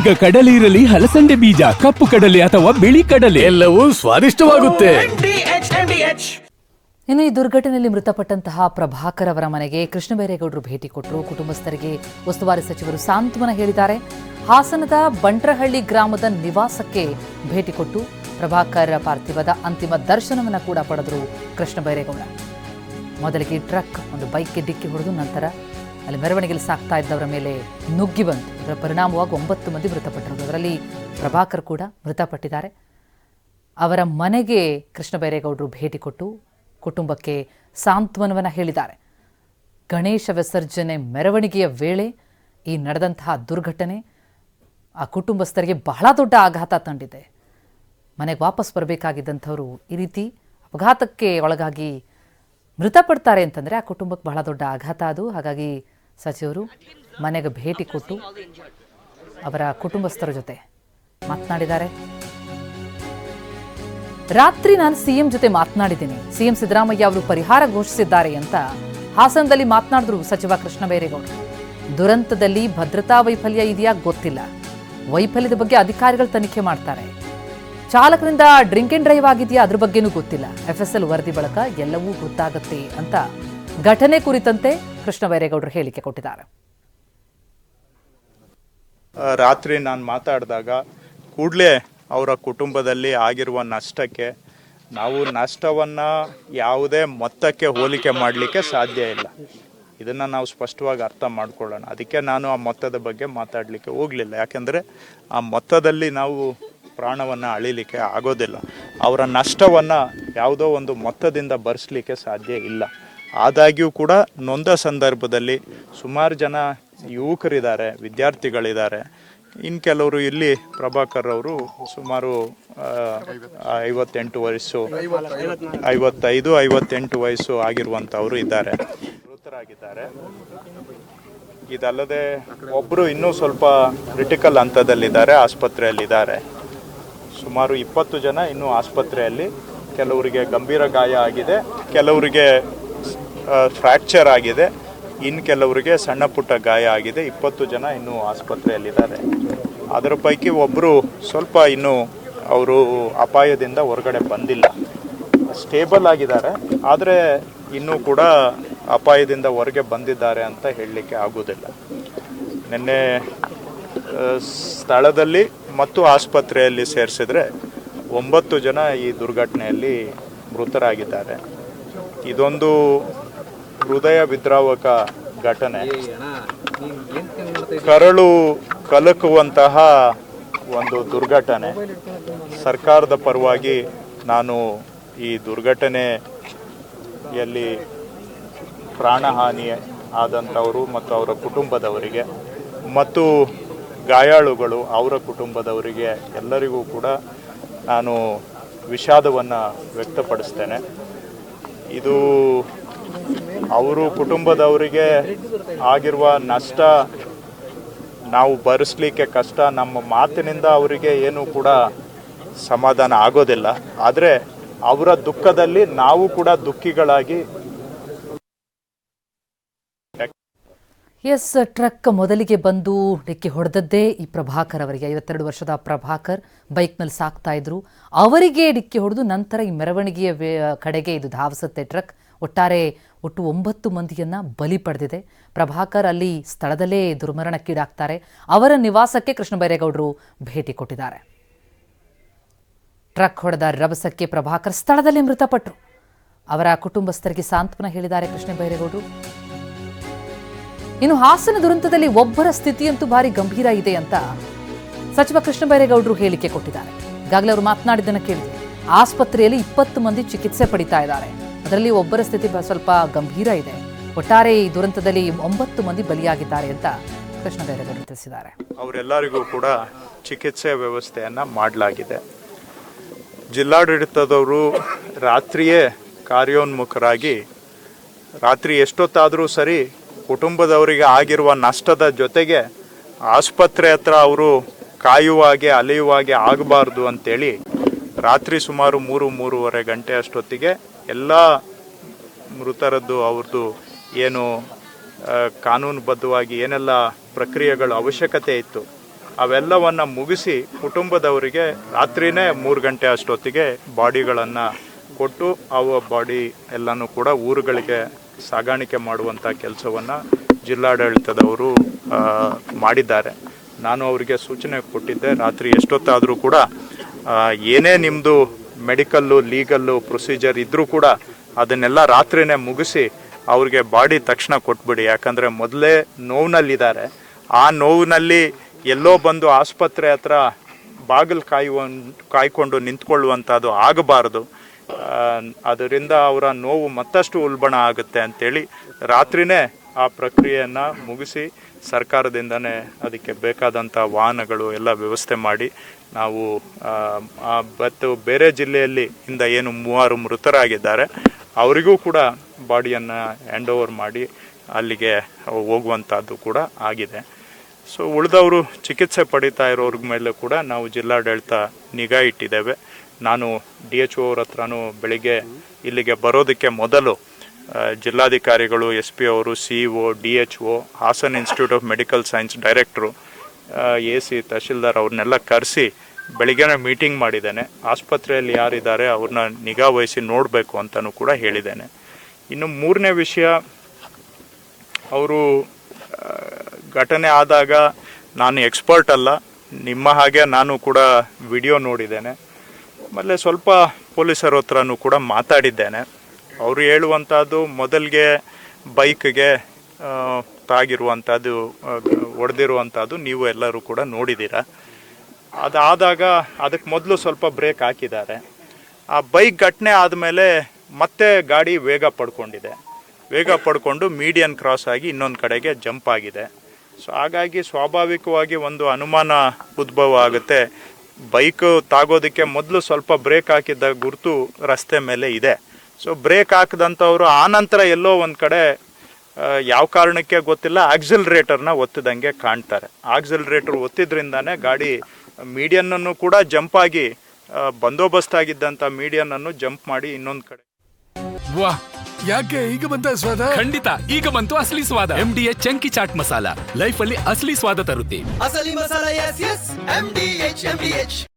ಈಗ ಕಡಲೆ ಇರಲಿ, ಹಲಸಂಡೆ ಬೀಜ, ಕಪ್ಪು ಕಡಲೆ ಅಥವಾ ಬಿಳಿ ಕಡಲೆ, ಎಲ್ಲವೂ ಸ್ವಾದಿಷ್ಟವಾಗುತ್ತೆ. ಇನ್ನು ಈ ದುರ್ಘಟನೆಯಲ್ಲಿ ಮೃತಪಟ್ಟಂತಹ ಪ್ರಭಾಕರ್ ಅವರ ಮನೆಗೆ ಕೃಷ್ಣ ಬೈರೇಗೌಡರು ಭೇಟಿ ಕೊಟ್ಟರು. ಕುಟುಂಬಸ್ಥರಿಗೆ ಉಸ್ತುವಾರಿ ಸಚಿವರು ಸಾಂತ್ವನ ಹೇಳಿದ್ದಾರೆ. ಹಾಸನದ ಬಂಟ್ರಹಳ್ಳಿ ಗ್ರಾಮದ ನಿವಾಸಕ್ಕೆ ಭೇಟಿ ಕೊಟ್ಟು ಪ್ರಭಾಕರ್ ಪಾರ್ಥಿವದ ಅಂತಿಮ ದರ್ಶನವನ್ನು ಕೂಡ ಪಡೆದರು ಕೃಷ್ಣ ಬೈರೇಗೌಡ. ಮೊದಲಿಗೆ ಟ್ರಕ್ ಒಂದು ಬೈಕ್ಗೆ ಡಿಕ್ಕಿ ಹೊಡೆದು ನಂತರ ಅಲ್ಲಿ ಮೆರವಣಿಗೆಯಲ್ಲಿ ಸಾಕ್ತಾ ಇದ್ದವರ ಮೇಲೆ ನುಗ್ಗಿ ಬಂತು. ಇದರ ಪರಿಣಾಮವಾಗಿ 9 ಮಂದಿ ಮೃತಪಟ್ಟರು. ಅದರಲ್ಲಿ ಪ್ರಭಾಕರ್ ಕೂಡ ಮೃತಪಟ್ಟಿದ್ದಾರೆ. ಅವರ ಮನೆಗೆ ಕೃಷ್ಣ ಬೈರೇಗೌಡರು ಭೇಟಿ ಕೊಟ್ಟು ಕುಟುಂಬಕ್ಕೆ ಸಾಂತ್ವನವನ್ನು ಹೇಳಿದ್ದಾರೆ. ಗಣೇಶ ವಿಸರ್ಜನೆ ಮೆರವಣಿಗೆಯ ವೇಳೆ ಈ ನಡೆದಂತಹ ದುರ್ಘಟನೆ ಆ ಕುಟುಂಬಸ್ಥರಿಗೆ ಬಹಳ ದೊಡ್ಡ ಆಘಾತ ತಂದಿದೆ. ಮನೆಗೆ ವಾಪಸ್ ಬರಬೇಕಾಗಿದ್ದಂಥವರು ಈ ರೀತಿ ಅಪಘಾತಕ್ಕೆ ಒಳಗಾಗಿ ಮೃತಪಡ್ತಾರೆ ಅಂತಂದರೆ ಆ ಕುಟುಂಬಕ್ಕೆ ಬಹಳ ದೊಡ್ಡ ಆಘಾತ ಅದು. ಹಾಗಾಗಿ ಸಚಿವರು ಮನೆಗೆ ಭೇಟಿ ಕೊಟ್ಟು ಅವರ ಕುಟುಂಬಸ್ಥರ ಜೊತೆ ಮಾತನಾಡಿದ್ದಾರೆ. ರಾತ್ರಿ ನಾನು ಸಿಎಂ ಜೊತೆ ಮಾತನಾಡಿದ್ದೀನಿ, ಸಿಎಂ ಸಿದ್ದರಾಮಯ್ಯ ಅವರು ಪರಿಹಾರ ಘೋಷಿಸಿದ್ದಾರೆ ಅಂತ ಹಾಸನದಲ್ಲಿ ಮಾತನಾಡಿದ್ರು ಸಚಿವ ಕೃಷ್ಣ ಬೈರೇಗೌಡರು. ದುರಂತದಲ್ಲಿ ಭದ್ರತಾ ವೈಫಲ್ಯ ಇದೆಯಾ ಗೊತ್ತಿಲ್ಲ, ವೈಫಲ್ಯದ ಬಗ್ಗೆ ಅಧಿಕಾರಿಗಳು ತನಿಖೆ ಮಾಡ್ತಾರೆ. ಚಾಲಕರಿಂದ ಡ್ರಿಂಕ್ ಅಂಡ್ ಡ್ರೈವ್ ಆಗಿದೆಯಾ ಅದ್ರ ಬಗ್ಗೆನೂ ಗೊತ್ತಿಲ್ಲ. FSL ವರದಿ ಬಳಿಕ ಎಲ್ಲವೂ ಗೊತ್ತಾಗುತ್ತೆ ಅಂತ ಘಟನೆ ಕುರಿತಂತೆ ಕೃಷ್ಣ ಬೈರೇಗೌಡರು ಹೇಳಿಕೆ ಕೊಟ್ಟಿದ್ದಾರೆ. ರಾತ್ರಿ ನಾನು ಮಾತಾಡಿದಾಗ ಕೂಡಲೇ ಅವರ ಕುಟುಂಬದಲ್ಲಿ ಆಗಿರುವ ನಷ್ಟಕ್ಕೆ ನಾವು ನಷ್ಟವನ್ನು ಯಾವುದೇ ಮೊತ್ತಕ್ಕೆ ಹೋಲಿಕೆ ಮಾಡಲಿಕ್ಕೆ ಸಾಧ್ಯ ಇಲ್ಲ. ಇದನ್ನು ನಾವು ಸ್ಪಷ್ಟವಾಗಿ ಅರ್ಥ ಮಾಡ್ಕೊಳ್ಳೋಣ. ಅದಕ್ಕೆ ನಾನು ಆ ಮೊತ್ತದ ಬಗ್ಗೆ ಮಾತಾಡಲಿಕ್ಕೆ ಹೋಗಲಿಲ್ಲ. ಯಾಕೆಂದರೆ ಆ ಮೊತ್ತದಲ್ಲಿ ನಾವು ಪ್ರಾಣವನ್ನು ಅಳಿಲಿಕ್ಕೆ ಆಗೋದಿಲ್ಲ. ಅವರ ನಷ್ಟವನ್ನು ಯಾವುದೋ ಒಂದು ಮೊತ್ತದಿಂದ ಭರಿಸಲಿಕ್ಕೆ ಸಾಧ್ಯ ಇಲ್ಲ. ಆದಾಗ್ಯೂ ಕೂಡ ನೊಂದ ಸಂದರ್ಭದಲ್ಲಿ ಸುಮಾರು ಜನ ಯುವಕರಿದ್ದಾರೆ, ವಿದ್ಯಾರ್ಥಿಗಳಿದ್ದಾರೆ. ಇನ್ನು ಕೆಲವರು ಇಲ್ಲಿ ಪ್ರಭಾಕರ್ ಅವರು ಸುಮಾರು 58 ವಯಸ್ಸು 58 ವಯಸ್ಸು ಆಗಿರುವಂಥವರು ಇದ್ದಾರೆ, ಮೃತರಾಗಿದ್ದಾರೆ. ಇದಲ್ಲದೆ ಒಬ್ಬರು ಇನ್ನೂ ಸ್ವಲ್ಪ ಕ್ರಿಟಿಕಲ್ ಹಂತದಲ್ಲಿದ್ದಾರೆ, ಆಸ್ಪತ್ರೆಯಲ್ಲಿದ್ದಾರೆ. ಸುಮಾರು 20 ಜನ ಇನ್ನೂ ಆಸ್ಪತ್ರೆಯಲ್ಲಿ, ಕೆಲವರಿಗೆ ಗಂಭೀರ ಗಾಯ ಆಗಿದೆ, ಕೆಲವರಿಗೆ ಫ್ರ್ಯಾಕ್ಚರ್ ಆಗಿದೆ, ಇನ್ನು ಕೆಲವರಿಗೆ ಸಣ್ಣ ಪುಟ್ಟ ಗಾಯ ಆಗಿದೆ. 20 ಜನ ಇನ್ನೂ ಆಸ್ಪತ್ರೆಯಲ್ಲಿದ್ದಾರೆ. ಅದರ ಪೈಕಿ ಒಬ್ಬರು ಸ್ವಲ್ಪ ಇನ್ನೂ ಅವರು ಅಪಾಯದಿಂದ ಹೊರಗಡೆ ಬಂದಿಲ್ಲ, ಸ್ಟೇಬಲ್ ಆಗಿದ್ದಾರೆ. ಆದರೆ ಇನ್ನೂ ಕೂಡ ಅಪಾಯದಿಂದ ಹೊರಗೆ ಬಂದಿದ್ದಾರೆ ಅಂತ ಹೇಳಲಿಕ್ಕೆ ಆಗೋದಿಲ್ಲ. ನಿನ್ನೆ ಸ್ಥಳದಲ್ಲಿ ಮತ್ತು ಆಸ್ಪತ್ರೆಯಲ್ಲಿ ಸೇರಿಸಿದ್ರೆ 9 ಜನ ಈ ದುರ್ಘಟನೆಯಲ್ಲಿ ಮೃತರಾಗಿದ್ದಾರೆ. ಇದೊಂದು ಹೃದಯ ವಿದ್ರಾವಕ ಘಟನೆ, ಕರಳು ಕಲಕುವಂತಹ ಒಂದು ದುರ್ಘಟನೆ. ಸರ್ಕಾರದ ಪರವಾಗಿ ನಾನು ಈ ದುರ್ಘಟನೆಯಲ್ಲಿ ಪ್ರಾಣಹಾನಿ ಆದಂಥವರು ಮತ್ತು ಅವರ ಕುಟುಂಬದವರಿಗೆ ಮತ್ತು ಗಾಯಾಳುಗಳು ಅವರ ಕುಟುಂಬದವರಿಗೆ ಎಲ್ಲರಿಗೂ ಕೂಡ ನಾನು ವಿಷಾದವನ್ನು ವ್ಯಕ್ತಪಡಿಸ್ತೇನೆ. ಇದು ಅವರು ಕುಟುಂಬದವರಿಗೆ ಆಗಿರುವ ನಷ್ಟ ನಾವು ಭರಿಸಲಿಕ್ಕೆ ಕಷ್ಟ. ನಮ್ಮ ಮಾತಿನಿಂದ ಅವರಿಗೆ ಏನೂ ಕೂಡ ಸಮಾಧಾನ ಆಗೋದಿಲ್ಲ. ಆದರೆ ಅವರ ದುಃಖದಲ್ಲಿ ನಾವು ಕೂಡ ದುಃಖಿಗಳಾಗಿ. ಎಸ್, ಟ್ರಕ್ ಮೊದಲಿಗೆ ಬಂದು ಡಿಕ್ಕಿ ಹೊಡೆದದ್ದೇ ಈ ಪ್ರಭಾಕರ್ ಅವರಿಗೆ. 52 ವರ್ಷದ ಪ್ರಭಾಕರ್ ಬೈಕ್ನಲ್ಲಿ ಸಾಕ್ತಾ ಇದ್ರು. ಅವರಿಗೆ ಡಿಕ್ಕಿ ಹೊಡೆದು ನಂತರ ಈ ಮೆರವಣಿಗೆಯ ಕಡೆಗೆ ಇದು ಧಾವಿಸುತ್ತೆ ಟ್ರಕ್. ಒಟ್ಟು 9 ಮಂದಿಯನ್ನ ಬಲಿ ಪಡೆದಿದೆ. ಪ್ರಭಾಕರ್ ಅಲ್ಲಿ ಸ್ಥಳದಲ್ಲೇ ದುರ್ಮರಣಕ್ಕೀಡಾಗ್ತಾರೆ. ಅವರ ನಿವಾಸಕ್ಕೆ ಕೃಷ್ಣ ಬೈರೇಗೌಡರು ಭೇಟಿ ಕೊಟ್ಟಿದ್ದಾರೆ. ಟ್ರಕ್ ಹೊಡೆದ ರಭಸಕ್ಕೆ ಪ್ರಭಾಕರ್ ಸ್ಥಳದಲ್ಲೇ ಮೃತಪಟ್ಟರು. ಅವರ ಕುಟುಂಬಸ್ಥರಿಗೆ ಸಾಂತ್ವನ ಹೇಳಿದ್ದಾರೆ ಕೃಷ್ಣ ಬೈರೇಗೌಡರು. ಇನ್ನು ಹಾಸನ ದುರಂತದಲ್ಲಿ ಒಬ್ಬರ ಸ್ಥಿತಿಯಂತೂ ಭಾರಿ ಗಂಭೀರ ಇದೆ ಅಂತ ಸಚಿವ ಕೃಷ್ಣ ಬೈರೇಗೌಡರು ಹೇಳಿಕೆ ಕೊಟ್ಟಿದ್ದಾರೆ. ಈಗಾಗಲೇ ಅವರು ಮಾತನಾಡಿದ್ದನ್ನು ಕೇಳಿದ್ರು. ಆಸ್ಪತ್ರೆಯಲ್ಲಿ 20 ಮಂದಿ ಚಿಕಿತ್ಸೆ ಪಡಿತಾ ಇದ್ದಾರೆ. ಅದರಲ್ಲಿ ಒಬ್ಬರ ಸ್ಥಿತಿ ಸ್ವಲ್ಪ ಗಂಭೀರ ಇದೆ. ಒಟ್ಟಾರೆ ಈ ದುರಂತದಲ್ಲಿ 9 ಮಂದಿ ಬಲಿಯಾಗಿದ್ದಾರೆ ಅಂತ ಕೃಷ್ಣ ಬೈರೇಗೌಡರು ತಿಳಿಸಿದ್ದಾರೆ. ಅವರೆಲ್ಲರಿಗೂ ಕೂಡ ಚಿಕಿತ್ಸೆ ವ್ಯವಸ್ಥೆಯನ್ನು ಮಾಡಲಾಗಿದೆ. ಜಿಲ್ಲಾಡಳಿತದವರು ರಾತ್ರಿಯೇ ಕಾರ್ಯೋನ್ಮುಖರಾಗಿ ರಾತ್ರಿ ಎಷ್ಟೊತ್ತಾದರೂ ಸರಿ ಕುಟುಂಬದವರಿಗೆ ಆಗಿರುವ ನಷ್ಟದ ಜೊತೆಗೆ ಆಸ್ಪತ್ರೆ ಹತ್ರ ಅವರು ಕಾಯುವಾಗೆ ಅಲೆಯುವಾಗೆ ಆಗಬಾರ್ದು ಅಂತೇಳಿ ರಾತ್ರಿ ಸುಮಾರು 3-3:30 ಗಂಟೆ ಅಷ್ಟೊತ್ತಿಗೆ ಎಲ್ಲ ಮೃತರದ್ದು ಅವ್ರದ್ದು ಏನು ಕಾನೂನುಬದ್ಧವಾಗಿ ಏನೆಲ್ಲ ಪ್ರಕ್ರಿಯೆಗಳ ಅವಶ್ಯಕತೆ ಇತ್ತು ಅವೆಲ್ಲವನ್ನು ಮುಗಿಸಿ ಕುಟುಂಬದವರಿಗೆ ರಾತ್ರಿನೇ 3 ಗಂಟೆ ಅಷ್ಟೊತ್ತಿಗೆ ಬಾಡಿಗಳನ್ನು ಕೊಟ್ಟು ಅವ ಬಾಡಿ ಎಲ್ಲನೂ ಕೂಡ ಊರುಗಳಿಗೆ ಸಾಗಾಣಿಕೆ ಮಾಡುವಂಥ ಕೆಲಸವನ್ನು ಜಿಲ್ಲಾಡಳಿತದವರು ಮಾಡಿದ್ದಾರೆ. ನಾನು ಅವರಿಗೆ ಸೂಚನೆ ಕೊಟ್ಟಿದ್ದೆ, ರಾತ್ರಿ ಎಷ್ಟೊತ್ತಾದರೂ ಕೂಡ ಏನೇ ನಿಮ್ಮದು ಮೆಡಿಕಲ್ಲು ಲೀಗಲ್ಲು ಪ್ರೊಸೀಜರ್ ಇದ್ದರೂ ಕೂಡ ಅದನ್ನೆಲ್ಲ ರಾತ್ರಿನೇ ಮುಗಿಸಿ ಅವ್ರಿಗೆ ಬಾಡಿ ತಕ್ಷಣ ಕೊಟ್ಬಿಡಿ. ಯಾಕಂದರೆ ಮೊದಲೇ ನೋವಿನಲ್ಲಿದ್ದಾರೆ. ಆ ನೋವಿನಲ್ಲಿ ಎಲ್ಲೋ ಬಂದು ಆಸ್ಪತ್ರೆ ಹತ್ರ ಬಾಗಿಲು ಕಾಯ್ಕೊಂಡು ನಿಂತ್ಕೊಳ್ಳುವಂಥದ್ದು ಆಗಬಾರ್ದು. ಅದರಿಂದ ಅವರ ನೋವು ಮತ್ತಷ್ಟು ಉಲ್ಬಣ ಆಗುತ್ತೆ ಅಂಥೇಳಿ ರಾತ್ರಿನೇ ಆ ಪ್ರಕ್ರಿಯೆಯನ್ನು ಮುಗಿಸಿ ಸರ್ಕಾರದಿಂದನೇ ಅದಕ್ಕೆ ಬೇಕಾದಂಥ ವಾಹನಗಳು ಎಲ್ಲ ವ್ಯವಸ್ಥೆ ಮಾಡಿ ನಾವು ಮತ್ತು ಬೇರೆ ಜಿಲ್ಲೆಯಲ್ಲಿ ಇಂದ ಏನು 3 ಮೃತರಾಗಿದ್ದಾರೆ ಅವರಿಗೂ ಕೂಡ ಬಾಡಿಯನ್ನು ಹ್ಯಾಂಡ್ ಓವರ್ ಮಾಡಿ ಅಲ್ಲಿಗೆ ಹೋಗುವಂಥದ್ದು ಕೂಡ ಆಗಿದೆ. ಸೊ ಉಳಿದವರು ಚಿಕಿತ್ಸೆ ಪಡಿತಾ ಇರೋರ ಮೇಲೆ ಕೂಡ ನಾವು ಜಿಲ್ಲಾಡಳಿತ ನಿಗಾ ಇಟ್ಟಿದ್ದೇವೆ. ನಾನು DHO ಅವ್ರ ಹತ್ರನೂ ಬೆಳಿಗ್ಗೆ ಇಲ್ಲಿಗೆ ಬರೋದಕ್ಕೆ ಮೊದಲು ಜಿಲ್ಲಾಧಿಕಾರಿಗಳು, SP ಅವರು, CEO, DHO, Hassan institute of medical science ಡೈರೆಕ್ಟ್ರು, AC, ತಹಶೀಲ್ದಾರ್ ಅವ್ರನ್ನೆಲ್ಲ ಕರೆಸಿ ಬೆಳಿಗ್ಗೆನೇ ಮೀಟಿಂಗ್ ಮಾಡಿದ್ದೇನೆ. ಆಸ್ಪತ್ರೆಯಲ್ಲಿ ಯಾರಿದ್ದಾರೆ ಅವ್ರನ್ನ ನಿಗಾ ವಹಿಸಿ ನೋಡಬೇಕು ಅಂತಲೂ ಕೂಡ ಹೇಳಿದ್ದೇನೆ. ಇನ್ನು 3ನೇ ವಿಷಯ, ಅವರು ಘಟನೆ ಆದಾಗ ನಾನು ಎಕ್ಸ್ಪರ್ಟ್ ಅಲ್ಲ, ನಿಮ್ಮ ಹಾಗೆ ನಾನು ಕೂಡ ವಿಡಿಯೋ ನೋಡಿದ್ದೇನೆ. ಆಮೇಲೆ ಸ್ವಲ್ಪ ಪೊಲೀಸರ ಹತ್ರನೂ ಕೂಡ ಮಾತಾಡಿದ್ದೇನೆ. ಅವರು ಹೇಳುವಂಥದ್ದು ಮೊದಲಿಗೆ ಬೈಕ್ಗೆ ತಾಗಿರುವಂಥದ್ದು, ಹೊಡೆದಿರುವಂಥದ್ದು ನೀವು ಎಲ್ಲರೂ ಕೂಡ ನೋಡಿದ್ದೀರಾ. ಅದಾದಾಗ ಅದಕ್ಕೆ ಮೊದಲು ಸ್ವಲ್ಪ ಬ್ರೇಕ್ ಹಾಕಿದ್ದಾರೆ. ಆ ಬೈಕ್ ಘಟನೆ ಆದಮೇಲೆ ಮತ್ತೆ ಗಾಡಿ ವೇಗ ಪಡ್ಕೊಂಡು ಮೀಡಿಯನ್ ಕ್ರಾಸ್ ಆಗಿ ಇನ್ನೊಂದು ಕಡೆಗೆ ಜಂಪ್ ಆಗಿದೆ. ಸೊ ಹಾಗಾಗಿ ಸ್ವಾಭಾವಿಕವಾಗಿ ಒಂದು ಅನುಮಾನ ಉದ್ಭವ ಆಗುತ್ತೆ. ಬೈಕ್ ತಾಗೋದಕ್ಕೆ ಮೊದಲು ಸ್ವಲ್ಪ ಬ್ರೇಕ್ ಹಾಕಿದ್ದ ಗುರುತು ರಸ್ತೆ ಮೇಲೆ ಇದೆ. ಸೊ ಬ್ರೇಕ್ ಹಾಕಿದಂಥವ್ರು ಆನಂತರ ಎಲ್ಲೋ ಒಂದು ಕಡೆ ಯಾವ ಕಾರಣಕ್ಕೆ ಗೊತ್ತಿಲ್ಲ ಆಕ್ಸಿಲರೇಟರ್ನ ಒತ್ತಿದಂಗೆ ಕಾಣ್ತಾರೆ. ಆಕ್ಸಿಲರೇಟರ್ ಒತ್ತಿದ್ರಿಂದಾನೇ ಗಾಡಿ ಮೀಡಿಯನ್ನನ್ನು ಕೂಡ ಜಂಪ್ ಆಗಿ ಬಂದೋಬಸ್ತಾಗಿದ್ದಂಥ ಮೀಡಿಯನ್ನನ್ನು ಜಂಪ್ ಮಾಡಿ ಇನ್ನೊಂದು ಕಡೆ. ವಾಹ್, ಯಾಕೆ ಈಗ ಬಂತ ಸ್ವಾದ? ಖಂಡಿತ ಈಗ ಬಂತು ಅಸಲಿ ಸ್ವಾದ. MDH chunky chaat masala life ಅಲ್ಲಿ ಅಸಲಿ ಸ್ವಾದ ತರುತ್ತೆ. ಅಸಲಿ ಮಸಾಲ, ಎಸ್ ಎಸ್ MDH